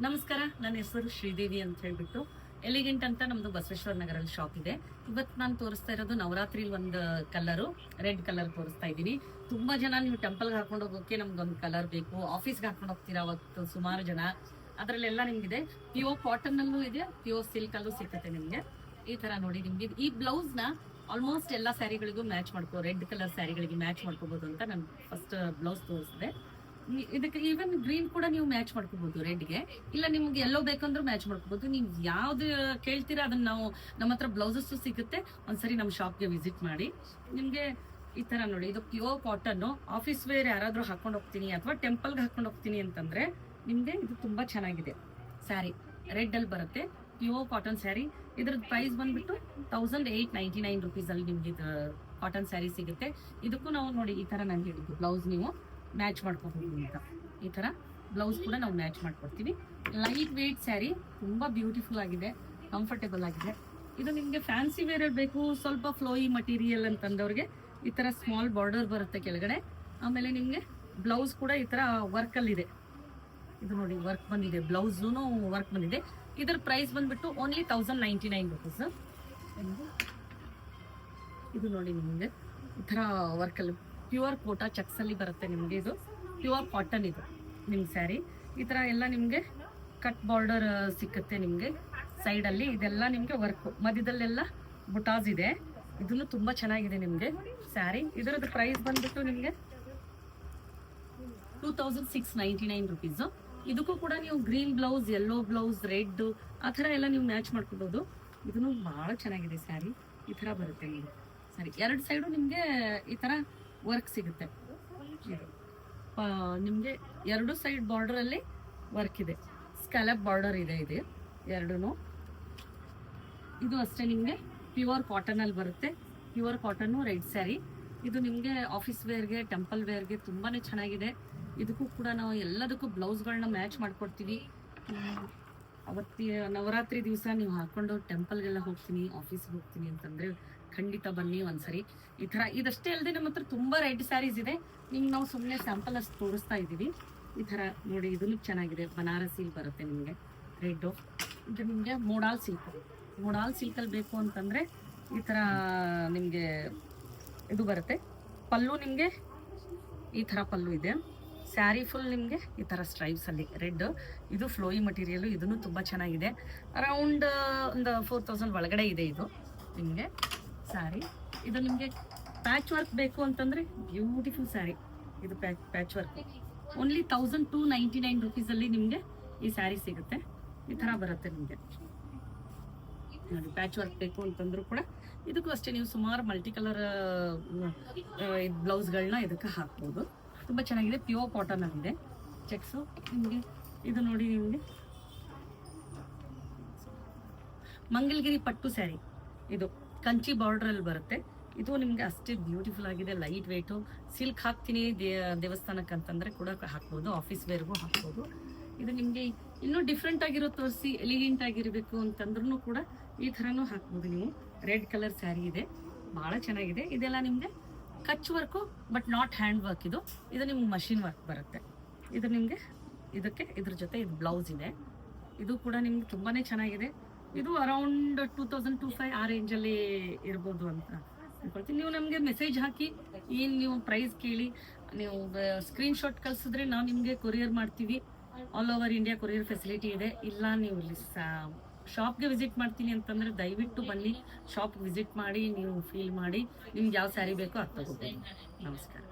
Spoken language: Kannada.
ನಮಸ್ಕಾರ, ನನ್ನ ಹೆಸರು ಶ್ರೀದೇವಿ ಅಂತ ಹೇಳ್ಬಿಟ್ಟು ಎಲಿಗೆಂಟ್ ಅಂತ ನಮ್ದು ಬಸವೇಶ್ವರ ನಗರಲ್ಲಿ ಶಾಪ್ ಇದೆ. ಇವತ್ತು ನಾನು ತೋರಿಸ್ತಾ ಇರೋದು ನವರಾತ್ರಿ ಒಂದು ಕಲರು, ರೆಡ್ ಕಲರ್ ತೋರಿಸ್ತಾ ಇದ್ದೀನಿ. ತುಂಬಾ ಜನ ನೀವು ಟೆಂಪಲ್ಗೆ ಹಾಕೊಂಡು ಹೋಗೋಕೆ ನಮ್ಗೊಂದು ಕಲರ್ ಬೇಕು, ಆಫೀಸ್ಗೆ ಹಾಕೊಂಡು ಹೋಗ್ತೀರಾ ಅವತ್ತು ಸುಮಾರು ಜನ. ಅದರಲ್ಲೆಲ್ಲ ನಿಮ್ಗಿದೆ ಪ್ಯೂರ್ ಕಾಟನ್ ಅಲ್ಲೂ ಇದೆ, ಪ್ಯೂರ್ ಸಿಲ್ಕ್ ಅಲ್ಲೂ ಸಿಗುತ್ತೆ ನಿಮ್ಗೆ. ಈ ತರ ನೋಡಿ, ನಿಮ್ಗೆ ಈ ಬ್ಲೌಸ್ ನ ಆಲ್ಮೋಸ್ಟ್ ಎಲ್ಲಾ ಸ್ಯಾರಿಗಳಿಗೂ ಮ್ಯಾಚ್ ಮಾಡ್ಕೋ, ರೆಡ್ ಕಲರ್ ಸ್ಯಾರಿಗಳಿಗೆ ಮ್ಯಾಚ್ ಮಾಡ್ಕೋಬಹುದು ಅಂತ ನಾನು ಫಸ್ಟ್ ಬ್ಲೌಸ್ ತೋರಿಸಿದೆ. ಇದಕ್ಕೆ ಈವನ್ ಗ್ರೀನ್ ಕೂಡ ನೀವು ಮ್ಯಾಚ್ ಮಾಡ್ಕೋಬಹುದು ರೆಡ್ಗೆ, ಇಲ್ಲ ನಿಮ್ಗೆ ಎಲ್ಲೋ ಬೇಕಂದ್ರೂ ಮ್ಯಾಚ್ ಮಾಡ್ಕೋಬಹುದು. ನೀವು ಯಾವ್ದು ಕೇಳ್ತೀರಾ ಅದನ್ನ ನಾವು, ನಮ್ಮ ಹತ್ರ ಬ್ಲೌಸಸ್ ಸಿಗುತ್ತೆ. ಒಂದ್ಸರಿ ನಮ್ಮ ಶಾಪ್ಗೆ ವಿಸಿಟ್ ಮಾಡಿ. ನಿಮ್ಗೆ ಈ ತರ ನೋಡಿ, ಇದು ಪ್ಯೂರ್ ಕಾಟನ್, ಆಫೀಸ್ ವೇರ್ ಯಾರಾದ್ರೂ ಹಾಕೊಂಡು ಹೋಗ್ತೀನಿ ಅಥವಾ ಟೆಂಪಲ್ಗೆ ಹಾಕೊಂಡು ಹೋಗ್ತೀನಿ ಅಂತಂದ್ರೆ ನಿಮ್ಗೆ ಇದು ತುಂಬಾ ಚೆನ್ನಾಗಿದೆ. ಸ್ಯಾರಿ ರೆಡ್ ಅಲ್ಲಿ ಬರುತ್ತೆ, ಪ್ಯೂರ್ ಕಾಟನ್ ಸ್ಯಾರಿ. ಇದ್ರದ್ದು ಪ್ರೈಸ್ ಬಂದ್ಬಿಟ್ಟು 1899 rupees ಅಲ್ಲಿ ನಿಮ್ಗೆ ಇದು ಕಾಟನ್ ಸ್ಯಾರಿ ಸಿಗುತ್ತೆ. ಇದಕ್ಕೂ ನಾವು ನೋಡಿ ಈ ತರ ನಾನು ಹೇಳಿದ್ದು ಬ್ಲೌಸ್ ನೀವು ಮ್ಯಾಚ್ ಮಾಡ್ಕೋಬಹುದು ಅಂತ. ಈ ತರ ಬ್ಲೌಸ್ ಕೂಡ ನಾವು ಮ್ಯಾಚ್ ಮಾಡ್ಕೊಡ್ತೀವಿ. ಲೈಟ್ ವೇಟ್ ಸ್ಯಾರಿ, ತುಂಬಾ ಬ್ಯೂಟಿಫುಲ್ ಆಗಿದೆ, ಕಂಫರ್ಟೇಬಲ್ ಆಗಿದೆ. ಇದು ನಿಮ್ಗೆ ಫ್ಯಾನ್ಸಿ ವೇರ್ ಬೇಕು, ಸ್ವಲ್ಪ ಫ್ಲೋಯಿ ಮಟೀರಿಯಲ್ ಅಂತಂದವ್ರಿಗೆ ಈ ತರ ಸ್ಮಾಲ್ ಬಾರ್ಡರ್ ಬರುತ್ತೆ ಕೆಳಗಡೆ. ಆಮೇಲೆ ನಿಮ್ಗೆ ಬ್ಲೌಸ್ ಕೂಡ ಈ ತರ ವರ್ಕ್ ಅಲ್ಲಿ ಇದೆ. ಇದು ನೋಡಿ ವರ್ಕ್ ಬಂದಿದೆ, ಬ್ಲೌಸೂನು ವರ್ಕ್ ಬಂದಿದೆ. ಇದರ ಪ್ರೈಸ್ ಬಂದ್ಬಿಟ್ಟು ಓನ್ಲಿ 1099 rupees. ಇದು ನೋಡಿ ನಿಮ್ಗೆ ಈ ತರ ವರ್ಕ್ ಅಲ್ಲಿ ಪ್ಯೂರ್ ಕೋಟಾ ಚೆಕ್ಸ್ ಅಲ್ಲಿ ಬರುತ್ತೆ ನಿಮ್ಗೆ. ಇದು ಪ್ಯೂರ್ ಕಾಟನ್, ಇದು ನಿಮ್ ಸ್ಯಾರಿ. ಈ ತರ ಎಲ್ಲ ನಿಮ್ಗೆ ಕಟ್ ಬಾರ್ಡರ್ ಸಿಕ್ಕುತ್ತೆ ನಿಮ್ಗೆ ಸೈಡ್ ಅಲ್ಲಿ. ಇದೆಲ್ಲ ನಿಮ್ಗೆ ವರ್ಕ್, ಮಧ್ಯದಲ್ಲೆಲ್ಲ ಬುಟಾಸ್ ಇದೆ. ಇದನ್ನು ತುಂಬಾ ಚೆನ್ನಾಗಿದೆ ನಿಮ್ಗೆ ಸ್ಯಾರಿ. ಇದರದ್ದು ಪ್ರೈಸ್ ಬಂದ್ಬಿಟ್ಟು ನಿಮ್ಗೆ 2699 rupees. ಇದಕ್ಕೂ ಕೂಡ ನೀವು green blouse, yellow blouse, red ಆ ಥರ ಎಲ್ಲ ನೀವು ಮ್ಯಾಚ್ ಮಾಡ್ಕೋಬಹುದು. ಇದನ್ನು ಬಹಳ ಚೆನ್ನಾಗಿದೆ ಸ್ಯಾರಿ. ಈ ತರ ಬರುತ್ತೆ ನಿಮ್ಗೆ ಸರಿ. ಎರಡು ಸೈಡು ನಿಮ್ಗೆ ಈ ತರ ವರ್ಕ್ ಸಿಗುತ್ತೆ. ನಿಮ್ಗೆ ಎರಡು ಸೈಡ್ ಬಾರ್ಡರ್ ಅಲ್ಲಿ ವರ್ಕ್ ಇದೆ, ಸ್ಕ್ಯಾಲಪ್ ಬಾರ್ಡರ್ ಇದೆ ಇದು ಎರಡೂನು. ಇದು ಅಷ್ಟೇ ನಿಮ್ಗೆ ಪ್ಯೂರ್ ಕಾಟನ್ ಅಲ್ಲಿ ಬರುತ್ತೆ, ಪ್ಯೂರ್ ಕಾಟನ್ ರೆಡ್ ಸ್ಯಾರಿ. ಇದು ನಿಮ್ಗೆ ಆಫೀಸ್ ವೇರ್ಗೆ, ಟೆಂಪಲ್ ವೇರ್ಗೆ ತುಂಬಾನೇ ಚೆನ್ನಾಗಿದೆ. ಇದಕ್ಕೂ ಕೂಡ ನಾವು ಎಲ್ಲದಕ್ಕೂ ಬ್ಲೌಸ್ಗಳನ್ನ ಮ್ಯಾಚ್ ಮಾಡ್ಕೊಡ್ತೀವಿ. ನವರಾತ್ರಿ ದಿವಸ ನೀವು ಹಾಕೊಂಡು ಟೆಂಪಲ್ಗೆಲ್ಲ ಹೋಗ್ತೀನಿ, ಆಫೀಸ್ಗೆ ಹೋಗ್ತೀನಿ ಅಂತಂದ್ರೆ ಖಂಡಿತ ಬನ್ನಿ ಒಂದ್ಸರಿ. ಈ ತರ ಇದಷ್ಟೇ ಅಲ್ಲದೆ ನಮ್ಮ ಹತ್ರ ತುಂಬಾ ರೆಡ್ ಸ್ಯಾರೀಸ್ ಇದೆ. ನಿಮ್ಗೆ ನಾವು ಸುಮ್ಮನೆ ಸ್ಯಾಂಪಲ್ ಅಷ್ಟು ತೋರಿಸ್ತಾ ಇದ್ದೀವಿ. ಈ ತರ ನೋಡಿ, ಇದನ್ನು ಚೆನ್ನಾಗಿದೆ, ಬನಾರಸಿ ಬರುತ್ತೆ ನಿಮ್ಗೆ ರೆಡ್. ಇದು ನಿಮ್ಗೆ ಮೋಡಾಲ್ ಸಿಲ್ಕ್, ಮೋಡಾಲ್ ಸಿಲ್ಕಲ್ಲಿ ಬೇಕು ಅಂತಂದ್ರೆ ಈ ತರ ನಿಮ್ಗೆ ಇದು ಬರುತ್ತೆ. ಪಲ್ಲು ನಿಮ್ಗೆ ಈ ತರ ಪಲ್ಲು ಇದೆ. ಸ್ಯಾರಿ ಫುಲ್ ನಿಮ್ಗೆ ಈ ತರ ಸ್ಟ್ರೈಪ್ಸ್ ಅಲ್ಲಿ ರೆಡ್. ಇದು ಫ್ಲೋಯಿ ಮಟೀರಿಯಲ್, ಇದನ್ನು ತುಂಬಾ ಚೆನ್ನಾಗಿದೆ. ಅರೌಂಡ್ ಒಂದು 4000 ಒಳಗಡೆ ಇದೆ ಇದು ನಿಮ್ಗೆ ಸ್ಯಾರಿ. ಇದು ನಿಮ್ಗೆ ಪ್ಯಾಚ್ ವರ್ಕ್ ಬೇಕು ಅಂತಂದ್ರೆ ಬ್ಯೂಟಿಫುಲ್ ಸ್ಯಾರಿ. ಇದು ಪ್ಯಾಚ್ ವರ್ಕ್ ಓನ್ಲಿ 1299 rupees ಅಲ್ಲಿ ನಿಮ್ಗೆ ಈ ಸ್ಯಾರಿ ಸಿಗುತ್ತೆ. ಈ ತರ ಬರುತ್ತೆ ನಿಮ್ಗೆ ನೋಡಿ. ಪ್ಯಾಚ್ ವರ್ಕ್ ಬೇಕು ಅಂತಂದ್ರು ಕೂಡ ಇದಕ್ಕೂ ಅಷ್ಟೇ ನೀವು ಸುಮಾರು ಮಲ್ಟಿ ಕಲರ್ ಬ್ಲೌಸ್ಗಳನ್ನ ಇದಕ್ಕೆ ಹಾಕ್ಬೋದು. ತುಂಬಾ ಚೆನ್ನಾಗಿದೆ, ಪ್ಯೂರ್ ಕಾಟನ್ ಆಗಿದೆ ಚೆಕ್ಸು ನಿಮ್ಗೆ. ಇದು ನೋಡಿ ನಿಮ್ಗೆ ಮಂಗಲ್ಗಿರಿ ಪಟ್ಟು ಸ್ಯಾರಿ, ಇದು ಕಂಚಿ ಬಾರ್ಡರ್ ಅಲ್ಲಿ ಬರುತ್ತೆ. ಇದು ನಿಮ್ಗೆ ಅಷ್ಟೇ ಬ್ಯೂಟಿಫುಲ್ ಆಗಿದೆ, ಲೈಟ್ ವೇಟು. ಸಿಲ್ಕ್ ಹಾಕ್ತೀನಿ ದೇವಸ್ಥಾನಕ್ಕೆ ಅಂತಂದ್ರೆ ಕೂಡ ಹಾಕ್ಬೋದು, ಆಫೀಸ್ ವೇರ್ಗೂ ಹಾಕ್ಬೋದು. ಇದು ನಿಮ್ಗೆ ಇನ್ನೂ ಡಿಫ್ರೆಂಟ್ ಆಗಿರೋ ತೋರಿಸಿ ಎಲಿಗೆಂಟ್ ಆಗಿರ್ಬೇಕು ಅಂತಂದ್ರೂ ಕೂಡ ಈ ಥರನೂ ಹಾಕ್ಬೋದು ನೀವು. ರೆಡ್ ಕಲರ್ ಸ್ಯಾರಿ ಇದೆ, ಬಹಳ ಚೆನ್ನಾಗಿದೆ. ಇದೆಲ್ಲ ನಿಮ್ಗೆ Kutch work, but not hand work. ಇದು ನಿಮ್ಗೆ ಮಷಿನ್ ವರ್ಕ್ ಬರುತ್ತೆ. ಇದು ನಿಮ್ಗೆ ಇದಕ್ಕೆ ಇದ್ರ ಜೊತೆ ಇದು ಬ್ಲೌಸ್ ಇದೆ. ಇದು ಕೂಡ ನಿಮ್ಗೆ ತುಂಬಾನೇ ಚೆನ್ನಾಗಿದೆ. ಇದು ಅರೌಂಡ್ 2025 ಆ ರೇಂಜಲ್ಲಿ ಇರ್ಬೋದು ಅಂತ ಅನ್ಕೊಳ್ತೀನಿ. ನೀವು ನಮಗೆ ಮೆಸೇಜ್ ಹಾಕಿ ಏನು ನೀವು ಪ್ರೈಸ್ ಕೇಳಿ, ನೀವು ಸ್ಕ್ರೀನ್ ಶಾಟ್ ಕಳ್ಸಿದ್ರೆ ನಾವು ನಿಮಗೆ ಕೊರಿಯರ್ ಮಾಡ್ತೀವಿ. All over India courier facility ಇದೆ. ಇಲ್ಲ ನೀವು ಇಲ್ಲಿ ಶಾಪ್ಗೆ ವಿಸಿಟ್ ಮಾಡ್ತೀನಿ ಅಂತಂದ್ರೆ ದಯವಿಟ್ಟು ಬನ್ನಿ, ಶಾಪ್ ವಿಸಿಟ್ ಮಾಡಿ ನೀವು ಫೀಲ್ ಮಾಡಿ ನಿಮ್ಗೆ ಯಾವ ಸ್ಯಾರಿ ಬೇಕೋ ಅದು ತಗೋಬೋದು. ನಮಸ್ಕಾರ.